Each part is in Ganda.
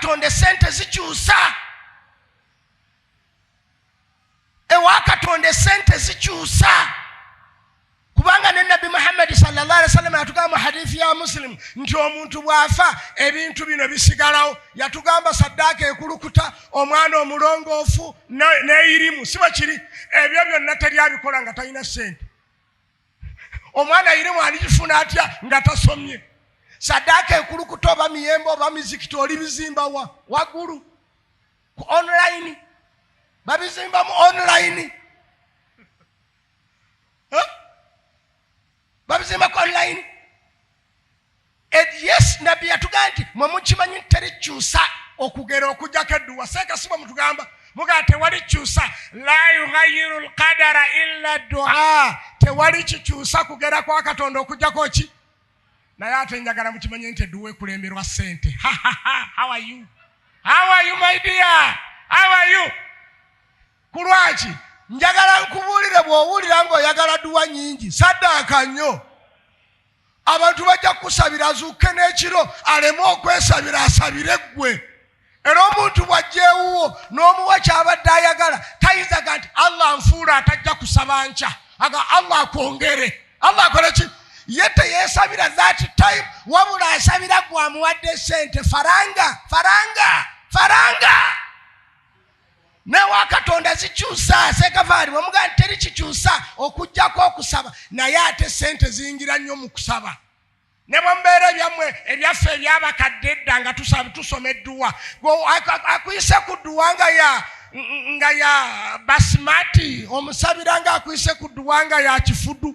Katonda sente zikyusa. Ewa Katonda sente zikyusa. Kubanga ne Nabi Muhammad sallallahu alaihi wasallam yatugamba hadithi ya Muslim nti omuntu bwafa ebintu bino bisigalawo. Yatugamba saddaaka ekulukuta, omwana omulongoofu n'eyirimu. Siba kiri ebyo byonna teri abikola nga talina sente. Omwana irimu alijifuna atya nga tasomye. Saddaaka ekulukuta oba miyembe oba mizikiti olibizimba waggulu ku online. Babizimba mu online. Babizimba ku online. Yes, Nabi yatugamba nti mwe mukimanyi terikyusa okugera okujjako edduwa. Seeka siba mutugamba muga tewali kyusa. La yughayyiru alqadara illa du'a. Tewali kikyusa kugera kwa Katonda okujjako ki. Naye ate njagala mukimanyi nti edduwa ekulemberwa sente. How are you? How are you my dear? How are you? Kulwaki njagala nkubuulire bw'owulira ng'oyagala dduwa nyingi saddaaka nnyo. Abantu bajja kusabira azuuke n'ekiro aleme okwesabira asabire ggwe. Era omuntu bw'ajjeewuwo n'omuwa ky'abadde ayagala tayinzaga nti Allah nfuula atajja kusaba nkya. Aga Allah akwongere. Allah akole ki? Ye teyeesabira that time wabula asabira gwe amuwadde sente. Faranga. Newa Katonda zikyusa. Sekafaari bw'omugamba nti teri kikyusa okujjako okusaba. Naye ate sente ziyingira nnyo mu kusaba. Ne bwe mbeera ebyammwe ebyaffe ebyabakadde edda nga tusoma edduwa. Akuyise ku dduwa nga ya basmati. Omusabira nga akuyise ku dduwa nga ya kifudu.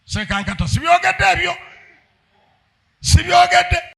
Sekankata sibyogedde ebyo. Sibyogedde.